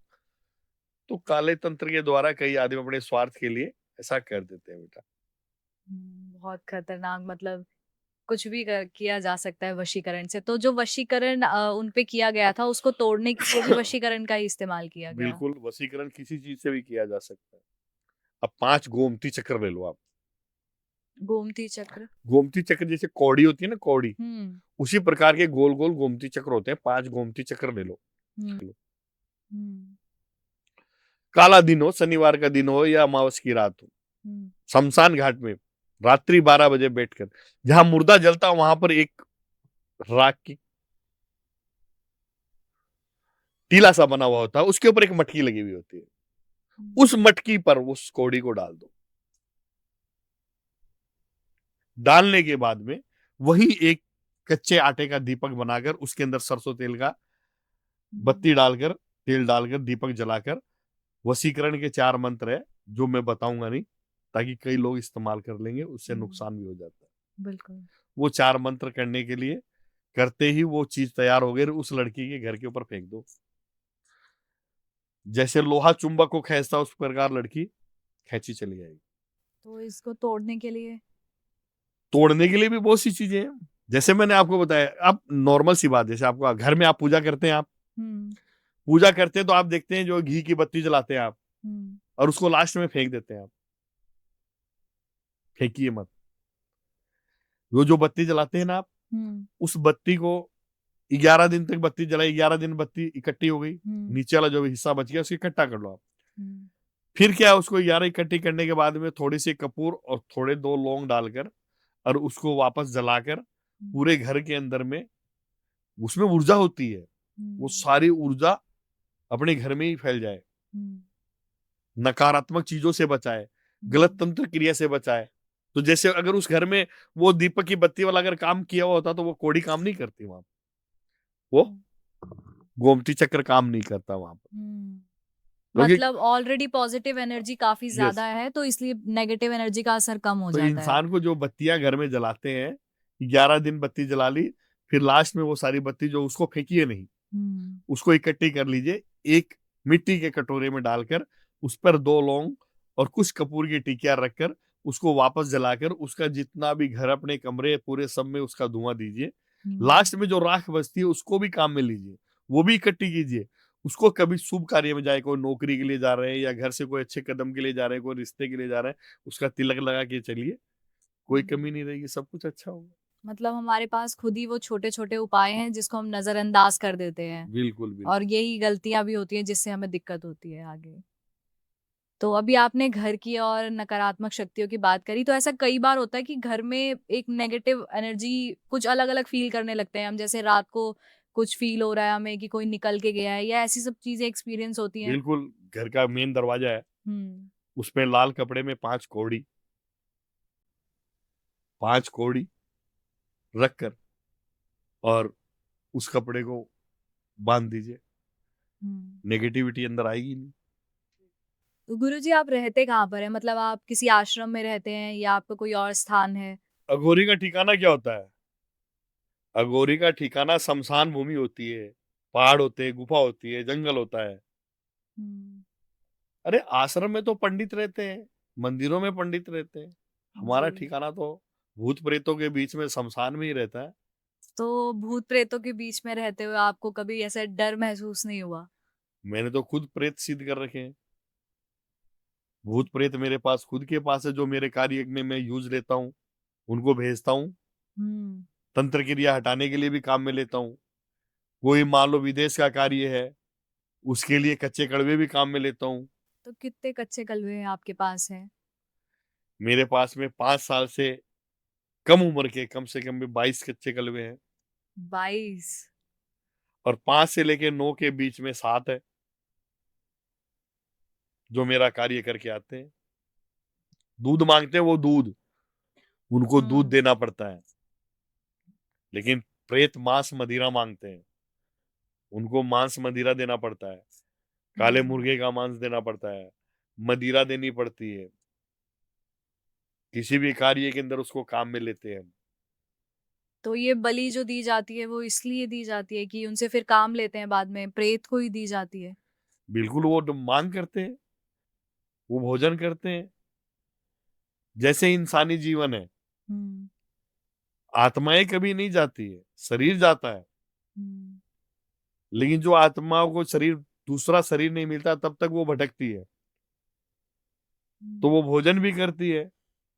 तो काले तंत्र के द्वारा कई आदमी अपने स्वार्थ के लिए ऐसा कर देते हैं बेटा। बहुत खतरनाक, मतलब कुछ भी किया जा सकता है वशीकरण से। तो जो वशीकरण उन पे किया गया था, उसको तोड़ने के लिए भी वशीकरण का ही इस्तेमाल किया गया। बिल्कुल, वशीकरण किसी चीज से भी किया जा सकता है। अब 5 गोमती चक्र ले लो आप। गोमती चक्र। गोमती चक्र जैसे कौड़ी होती है ना, कौड़ी, हम्म। उसी प्रकार के गोल गोल गोमती चक्र होते हैं। 5 गोमती चक्र ले लो। हम्म। हम्म। काला दिन हो, शनिवार का दिन हो या अमावस की रात हो, हम्म। शमशान घाट में रात्रि 12 बजे बैठकर, जहां मुर्दा जलता वहां पर एक राख की टीला सा बना हुआ होता है, उसके ऊपर एक मटकी लगी हुई होती है। उस मटकी पर उस कौड़ी को डाल दो। डालने के बाद में वही एक कच्चे आटे का दीपक बनाकर उसके अंदर सरसों तेल का बत्ती डालकर, तेल डालकर, दीपक जलाकर, वशीकरण के 4 मंत्र है जो मैं बताऊंगा नहीं, ताकि कई लोग इस्तेमाल कर लेंगे, उससे नुकसान भी हो जाता है। बिल्कुल। वो 4 मंत्र करने के लिए करते ही वो चीज तैयार हो गई, उस लड़की के घर के ऊपर फेंक दो। जैसे लोहा चुंबक को खींचता उस प्रकार लड़की खींची चली जाएगी। तो इसको तोड़ने के लिए? तोड़ने के लिए भी बहुत सी चीजें हैं। जैसे मैंने आपको बताया, अब नॉर्मल सी बात, जैसे आपका घर में आप पूजा करते हैं, आप हम्म। पूजा करते हैं तो आप देखते हैं जो घी की बत्ती जलाते हैं आप, हम्म। और उसको लास्ट में फेंक देते हैं आप। फेंकिए मत। वो जो बत्ती जलाते हैं ना आप, हम्म। उस बत्ती को 11 दिन तक बत्ती जलाई, 11 दिन बत्ती इकट्ठी हो गई, हम्म। नीचे वाला जो भी हिस्सा बच गया उसको इकट्ठा कर लो आप। हम्म। फिर क्या, उसको 11 इकट्ठी करने के बाद में थोड़ी सी कपूर और थोड़े 2 लौंग डालकर और उसको वापस जलाकर पूरे घर के अंदर में, उसमें ऊर्जा होती है, वो सारी ऊर्जा अपने घर में ही फैल जाए, नकारात्मक चीजों से बचाए, गलत तंत्र क्रिया से बचाए। तो जैसे अगर उस घर में वो दीपक की बत्ती वाला अगर काम किया हुआ होता तो वो कोड़ी काम नहीं करती वहां, वो गोमती चक्र काम नहीं करता वहां पर, क्योंकि मतलब ऑलरेडी पॉजिटिव एनर्जी काफी यस। ज्यादा है, तो इसलिए नेगेटिव एनर्जी का असर कम हो तो जाता है। इंसान को जो बत्तियां घर में जलाते हैं, 11 दिन बत्ती जला ली, फिर लास्ट में वो सारी बत्ती जो उसको फेंकिए नहीं, उसको इकट्ठी कर लीजिए, एक मिट्टी के कटोरे में डालकर उस पर 2 लौंग और कुछ कपूर की टिकिया रखकर उसको वापस जलाकर उसका जितना भी घर, अपने कमरे पूरे सब में उसका धुआं दीजिए। लास्ट में जो राख बचती है उसको भी काम में लीजिए, वो भी इकट्ठी कीजिए। उसको कभी शुभ कार्य में जाए, कोई नौकरी के लिए जा रहे हैं या घर से कोई अच्छे कदम के लिए जा रहे हैं, कोई रिश्ते के लिए जा रहे हैं, उसका तिलक लगा के चलिए, कोई कमी नहीं रहेगी, सब कुछ अच्छा होगा। मतलब हमारे पास खुद ही वो छोटे छोटे उपाय हैं जिसको हम नजरअंदाज कर देते हैं, बिल्कुल बिल्कुल। और यही गलतियां भी होती हैं जिससे हमें दिक्कत होती है आगे। तो अभी आपने घर की और नकारात्मक शक्तियों की बात करी, तो ऐसा कई बार होता है कि घर में एक नेगेटिव एनर्जी कुछ अलग अलग फील करने लगते हैं हम, जैसे रात को कुछ फील हो रहा है हमें कि कोई निकल के गया है, या ऐसी सब चीजें एक्सपीरियंस होती हैं। बिल्कुल, घर का मेन दरवाजा है, हम्म। उसमें लाल कपड़े में 5 कौड़ी रखकर और उस कपड़े को बांध दीजिए, हम्म। नेगेटिविटी अंदर आएगी नहीं। तो गुरुजी, आप रहते कहाँ पर है? मतलब आप किसी आश्रम में रहते हैं या आपका कोई और स्थान है? अघोरी का ठिकाना क्या होता है? अघोरी का ठिकाना शमशान भूमि होती है, पहाड़ होते हैं, गुफा होती है, जंगल होता है। हम्म। अरे आश्रम में तो पंडित रहते हैं, मंदिरों में पंडित रहते हैं, हमारा जी। ठिकाना तो भूत प्रेतों के बीच में शमशान में ही रहता है। तो भूत प्रेतों के बीच में रहते हुए आपको कभी ऐसा डर महसूस नहीं हुआ? मैंने तो खुद प्रेत सिद्ध कर रखे हैं। भूत प्रेत मेरे पास खुद के पास है, जो मेरे कार्य में मैं यूज लेता हूँ, उनको भेजता हूँ। हुँ। तंत्र क्रिया हटाने के लिए भी काम में लेता हूँ। कोई मान लो विदेश का कार्य है, उसके लिए कच्चे कड़वे भी काम में लेता हूँ। तो कितने कच्चे कलवे हैं आपके पास हैं? मेरे पास में 5 साल से कम उम्र के कम से कम भी 22 कच्चे कलवे हैं, 22। और 5 से लेके 9 के बीच में 7 है, जो मेरा कार्य करके आते हैं। दूध मांगते हैं वो दूध, उनको दूध हुँ। देना पड़ता है। लेकिन प्रेत मांस मदिरा मांगते हैं, उनको मांस मदिरा देना पड़ता है। काले हुँ। मुर्गे का मांस देना पड़ता है, मदिरा देनी पड़ती है। किसी भी कार्य के अंदर उसको काम में लेते हैं हम। तो ये बलि जो दी जाती है वो इसलिए दी जाती है कि उनसे फिर काम लेते हैं बाद में, प्रेत को ही दी जाती है? बिल्कुल वो मांग करते हैं, वो भोजन करते हैं। जैसे इंसानी जीवन है, हुँ। आत्माएं कभी नहीं जाती है, शरीर जाता है। हुँ। लेकिन जो आत्माओं को शरीर, दूसरा शरीर नहीं मिलता, तब तक वो भटकती है। तो हुँ। वो भोजन भी करती है।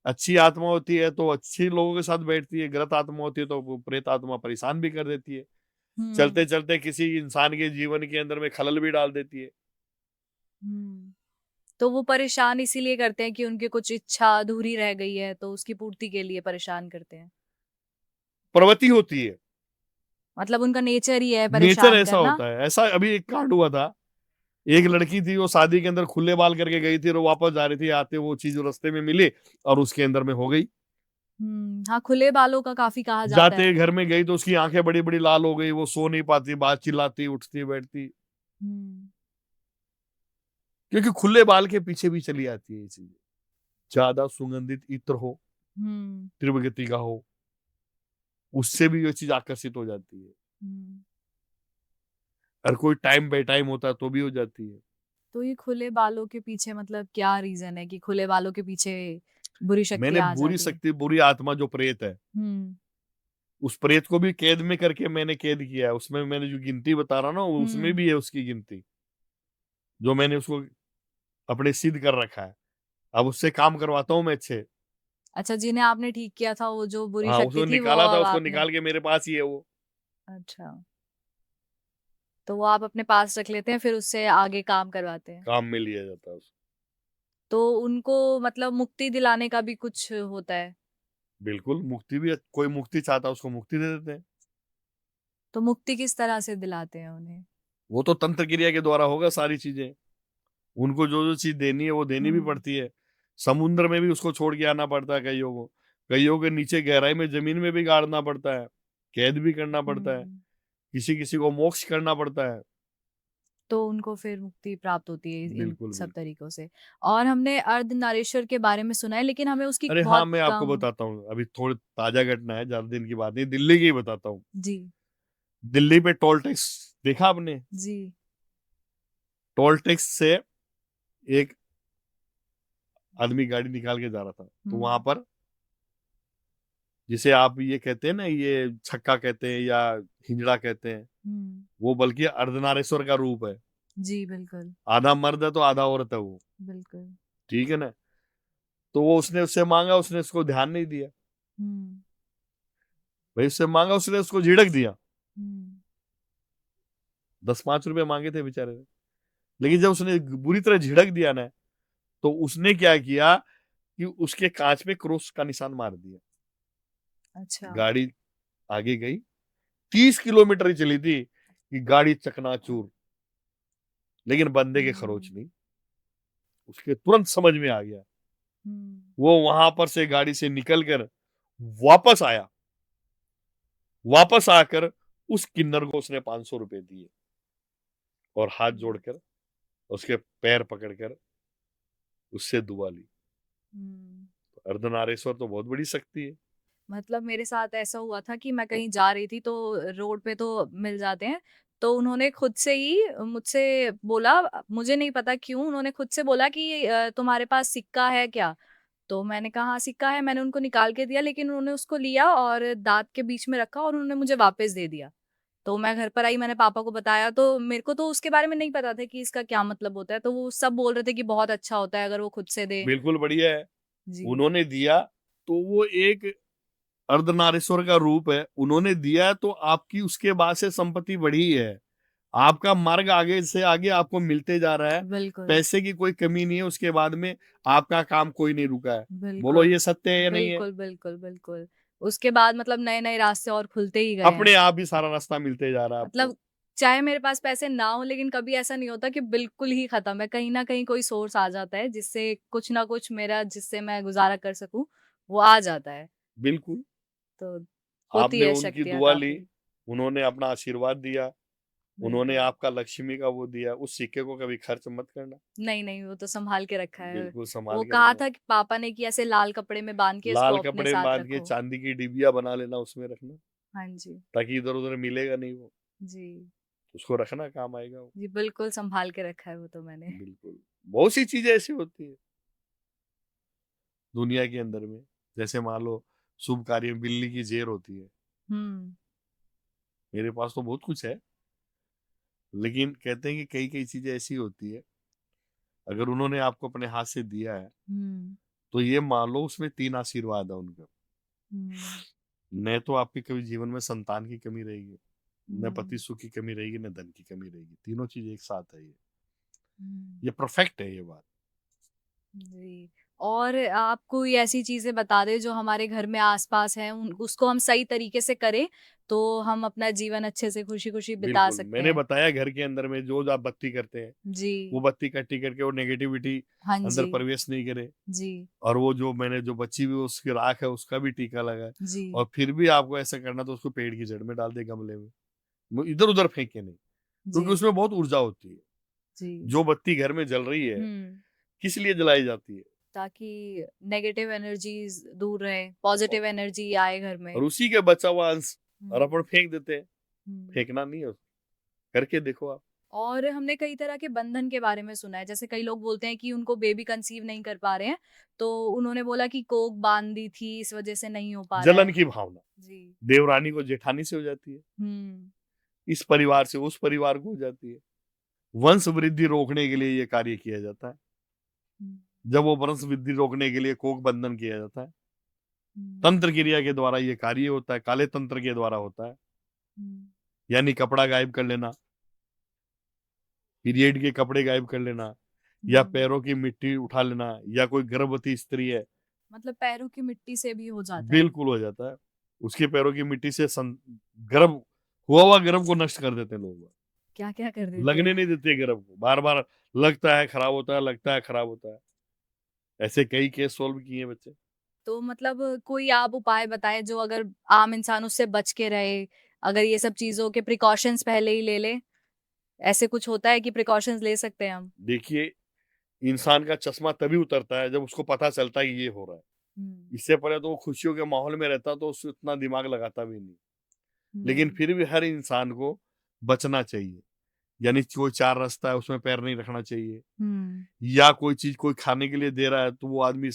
अच्छी आत्मा होती है तो अच्छी लोगों के साथ बैठती है, गलत आत्मा होती है तो वो प्रेत आत्मा परेशान भी कर देती है। हुँ। चलते चलते किसी इंसान के जीवन के अंदर में खलल भी डाल देती है। हुँ। तो वो परेशान इसीलिए करते हैं कि उनकी कुछ इच्छा अधूरी रह गई है, तो उसकी पूर्ति के लिए परेशान करते हैं। प्रवृत्ति होती है, मतलब उनका नेचर ही है नेचर परेशान ऐसा करना। होता है। ऐसा अभी एक कांड हुआ था। एक लड़की थी, वो शादी के अंदर खुले बाल करके गई थी और वो वापस जा रही थी, आते वो चीज रास्ते में मिली और उसके अंदर में हो गई। हाँ, खुले बालों का काफ़ी कहा जाता जाते है। घर में गई तो उसकी आंखें बड़ी बड़ी लाल हो गई, वो सो नहीं पाती, बात चिल्लाती उठती बैठती। हुँ। क्योंकि खुले बाल के पीछे भी चली आती है ये चीज। ज्यादा सुगंधित इत्र हो, हुँ। तीव्र गति का हो, उससे भी ये चीज आकर्षित हो जाती है। हुँ। और कोई टाइम बाय टाइम होता है तो भी हो जाती है। तो ये खुले बालों के पीछे मतलब क्या रीज़न है कि खुले बालों के पीछे बुरी मैंने शक्तियाँ आ बुरी जाती हैं? शक्ति, बुरी आत्मा जो प्रेत है, हुँ। उस प्रेत को भी कैद में करके मैंने कैद किया है। उसमें मैंने जो गिनती बता रहा ना, उसमें हुँ। भी है उसकी गिनती, जो मैंने उसको अपने सिद्ध कर रखा है। अब उससे काम करवाता हूँ मैं अच्छे। अच्छा, जिन्हें आपने ठीक किया था वो जो बुरी हाँ, शक्ति उसको थी वो निकाला था, अब उसको आपने। निकाल के मेरे पास ही है वो। अच्छा। तो वो आप अपने पास रख लेते हैं फिर उससे आगे काम करवाते हैं। काम में लिया जाता है उसको। तो उनको मतलब मुक्ति दिलाने का भी कुछ होता है? बिल्कुल, मुक्ति भी, कोई मुक्ति चाहता है उसको मुक्ति दे देते हैं। तो मुक्ति किस तरह से दिलाते हैं उन्हें? वो तो तंत्र क्रिया के द्वारा होगा सारी चीजें। उनको जो जो चीज देनी है वो देनी भी हुँ। पड़ती है। समुद्र में भी उसको छोड़ के आना पड़ता है कईयों को। कईयों के नीचे गहराई में जमीन में भी गाड़ना पड़ता है, कैद भी करना पड़ता है। हुँ। किसी किसी को मोक्ष करना पड़ता है। तो उनको फिर मुक्ति प्राप्त होती है इन बिल्कुल सब बिल्कुल। तरीकों से। और हमने अर्धनारीश्वर के बारे में सुना है लेकिन हमें उसकी अरे हाँ, बहुत मैं आपको कम। बताता हूँ, अभी थोड़ी ताजा घटना है, ज्यादा दिन की बात नहीं, दिल्ली की ही बताता हूँ। जी। दिल्ली पे टोल टैक्स देखा आपने? जी। टोल टैक्स से एक आदमी गाड़ी निकाल के जा रहा था, तो वहां हुँ। पर, जिसे आप ये कहते हैं ना, ये छक्का कहते हैं या हिजड़ा कहते हैं, हुँ। वो बल्कि अर्धनारेश्वर का रूप है। जी, बिल्कुल, आधा मर्द है तो आधा औरत है वो। बिल्कुल। ठीक है ना? तो वो उसने उससे मांगा, उसने उसको ध्यान नहीं दिया। हुँ। भाई उससे मांगा, उसने उसको झिड़क दिया। हुँ। 10-5 रुपए मांगे थे बेचारे ने। लेकिन जब उसने बुरी तरह झिड़क दिया ना, तो उसने क्या किया कि उसके कांच पे क्रॉस का निशान मार दिया। अच्छा। गाड़ी आगे गई, 30 किलोमीटर ही चली थी कि गाड़ी चकनाचूर। लेकिन बंदे के खरोच हुँ। नहीं। उसके तुरंत समझ में आ गया। हुँ। वो वहां पर से गाड़ी से निकल कर वापस आया। वापस आकर उस किन्नर को उसने 500 रुपए दिए और हाथ हुँ। जोड़कर उसके पैर पकड़कर उससे दुआ ली। हुँ। अर्धनारेश्वर तो बहुत बड़ी शक्ति है। मतलब मेरे साथ ऐसा हुआ था कि मैं कहीं जा रही थी तो रोड पे तो मिल जाते हैं। तो उन्होंने खुद से ही मुझसे बोला, मुझे नहीं पता क्यों उन्होंने खुद से बोला कि तुम्हारे पास सिक्का है क्या? तो मैंने कहा हाँ सिक्का है, मैंने उनको निकाल के दिया, लेकिन उन्होंने उसको लिया और दांत के बीच में रखा और उन्होंने मुझे वापस दे दिया। तो मैं घर पर आई, मैंने पापा को बताया, तो मेरे को तो उसके बारे में नहीं पता था कि इसका क्या मतलब होता है। तो वो सब बोल रहे थे कि बहुत अच्छा होता है अगर वो खुद से दे। बिल्कुल बढ़िया है। जी। उन्होंने दिया तो वो एक अर्धनारीश्वर का रूप है, उन्होंने दिया तो आपकी उसके बाद से संपत्ति बढ़ी है। आपका मार्ग आगे से आगे आपको मिलते जा रहा है। बिल्कुल, पैसे की कोई कमी नहीं है उसके बाद में, आपका काम कोई नहीं रुका है। बोलो बिल्कुल, ये सत्य है या नहीं है? बिल्कुल, बिल्कुल, बिल्कुल। उसके बाद मतलब नए-नए रास्ते और खुलते ही गए हैं। अपने आप ही सारा रास्ता मिलते जा रहा है आपको। मतलब चाहे मेरे पास पैसे ना हो, लेकिन कभी ऐसा नहीं होता कि बिल्कुल ही खत्म है। कहीं न कहीं कोई सोर्स आ जाता है जिससे कुछ ना कुछ मेरा, जिससे मैं गुज़ारा कर सकूँ, वो आ जाता है। बिल्कुल, तो होती आपने है उनकी शक्तियाँ दुआ ली, काफ़ी। उन्होंने अपना आशीर्वाद दिया, उन्होंने बिल्कुल। आपका लक्ष्मी का वो दिया, उस सिक्के को कभी खर्च मत करना। नहीं, नहीं, वो तो सँभाल के रखा है। बिल्कुल वो संभाल के कहा रखना। था कि पापा ने कि ऐसे लाल कपड़े में बाँध के इसको लाल अपने कपड़े में साथ बांध के रखो। चांदी की डिबिया बना लेना, उसमें रखना, हाँ जी। ताकि इधर-उधर मिलेगा नहीं वो। जी। उसको रखना, काम आएगा वो। जी, बिल्कुल सँभाल के रखा है वो तो मैंने। बिल्कुल। बहुत सी चीज़ें ऐसी होती हैं दुनिया के अंदर में, जैसे मान लो शुभ कार्य में बिल्ली की जेर होती है। हुँ, मेरे पास तो बहुत कुछ है, लेकिन कहते हैं कि कई-कई चीज़ें ऐसी होती है, अगर उन्होंने आपको अपने हाथ से दिया है, हुँ, तो ये मान लो उसमें 3 आशीर्वाद है उनका। हुँ, न तो आपके कभी जीवन में संतान की कमी रहेगी, न पति हुँ, सुख की कमी रहेगी, न धन की कमी रहेगी। तीनों चीज़ एक साथ है ये। हुँ। ये परफेक्ट है ये बात। जी। और आप कोई ऐसी चीज़ें बता दें जो हमारे घर में आस-पास हैं, उन उसको हम सही तरीके से करें, तो हम अपना जीवन अच्छे से खुशी-खुशी बिता बिल्कुल, सकते मैंने हैं। बताया घर के अंदर में जो आप बत्ती करते हैं, जी। वो बत्ती इकट्ठी करके वो नेगेटिविटी हाँ अंदर जी। प्रवेश नहीं करे। जी। और वो जो मैंने जो बची हुई उसकी राख है उसका भी टीका लगाए। जी। और फिर भी आपको ऐसा करना तो उसको पेड़ की जड़ में डाल दे, गमले में। वो इधर-उधर फेंके नहीं, जी। क्योंकि उसमें बहुत ऊर्जा होती है। जी। जो बत्ती घर में जल रही है, हुँ। किस लिए जलाई जाती है? ताकि नेगेटिव एनर्जीज़ दूर रहें, औ पॉज़िटिव एनर्जी आए घर में। और उसी के बचा हुआ अंश और हुँ। अपन फेंक देते हैं। हुँ। फेंकना नहीं है उसको, करके देखो आप। और हमने कई तरह के बंधन के बारे में सुना है। जैसे कई लोग बोलते हैं कि उनको बेबी कंसीव नहीं कर पा रहे हैं, तो उन्होंने बोला कि कोक बाँध दी थी, इस वज़ह से नहीं हो पा रहा जलन है। की भावना, जी। देवरानी को जेठानी से हो जाती है, हुँ। इस परिवार से उस परिवार को हो जाती है। वंश वृद्धि रोकने के लिए ये कार्य किया जाता है। हुँ, जब वो वंश वृद्धि रोकने के लिए कोक बंधन किया जाता है, हुँ, तंत्र क्रिया के द्वारा ये कार्य होता है, काले तंत्र के द्वारा होता है। हुँ, यानी कपड़ा गायब कर लेना, पीरियड के कपड़े गायब कर लेना, या हुँ। पैरों की मिट्टी उठा लेना, या कोई गर्भवती स्त्री है, मतलब पैरों की मिट्टी से भी हो जाता है। बिल्कुल हो जाता है। उसके पैरों की मिट्टी से गर्भ हुआ हुआ गर्भ को नष्ट कर देते हैं लोग। क्या-क्या कर देते लगने हैं? नहीं देते गर्भ को, बार बार लगता है खराब होता है, लगता है खराब होता है। ऐसे कई केस सोल्व किए हैं बच्चे। तो मतलब कोई आप उपाय बताएँ जो अगर आम इंसान उससे बच के रहे, अगर ये सब चीज़ों के प्रिकॉशंस पहले ही ले ले? ऐसे कुछ होता है कि प्रिकॉशंस ले सकते हैं हम? देखिए, इंसान का चश्मा तभी उतरता है जब उसको पता चलता है कि ये हो रहा है। हुँ, इससे पहले तो वो खुशियों के माहौल में रहता तो उससे उतना दिमाग लगाता भी नहीं। लेकिन हुँ, फिर भी हर इंसान को बचना चाहिए। यानी कोई 4 रास्ता है उसमें पैर नहीं रखना चाहिए, हुँ, या कोई चीज़ कोई खाने के लिए दे रहा है तो वो आदमी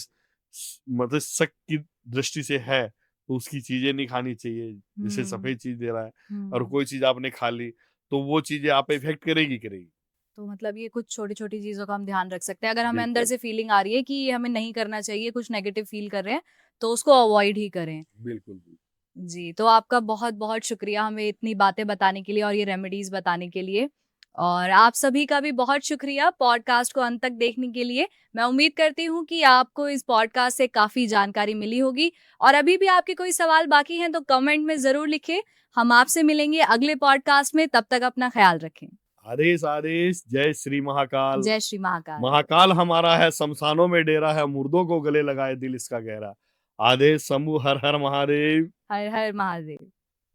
मतलब शक की दृष्टि से है, तो उसकी चीज़ें नहीं खानी चाहिए। जैसे हुँ, सफ़ेद चीज़ दे रहा है और हुँ। कोई चीज़ आपने खा ली, तो वो चीज़ें आप पे इफ़ेक्ट करेगी, करेगी। तो मतलब ये कुछ छोटी-छोटी चीज़ों का हम ध्यान रख सकते हैं। अगर हमें अंदर बिल्कुल, से फीलिंग आ रही है कि ये हमें नहीं करना चाहिए, कुछ नेगेटिव फील कर रहे हैं, तो उसको अवॉइड ही करें। बिल्कुल, बिल्कुल। जी, तो आपका बहुत-बहुत शुक्रिया हमें इतनी बातें बताने के लिए और ये रेमेडीज़ बताने के लिए। और आप सभी का भी बहुत शुक्रिया पॉडकास्ट को अंत तक देखने के लिए। मैं उम्मीद करती हूँ कि आपको इस पॉडकास्ट से काफ़ी जानकारी मिली होगी और अभी भी आपके कोई सवाल बाकी हैं तो कमेंट में ज़रूर लिखें। हम आपसे मिलेंगे अगले पॉडकास्ट में, तब तक अपना ख़्याल रखें। आदेश आदेश, जय श्री महाकाल। जय श्री महाकाल। महाकाल हमारा है, शमशानों में डेरा है, मुर्दों को गले लगाए दिल इसका गहरा। आदेश शंभु हर हर महादेव। हर हर महादेव।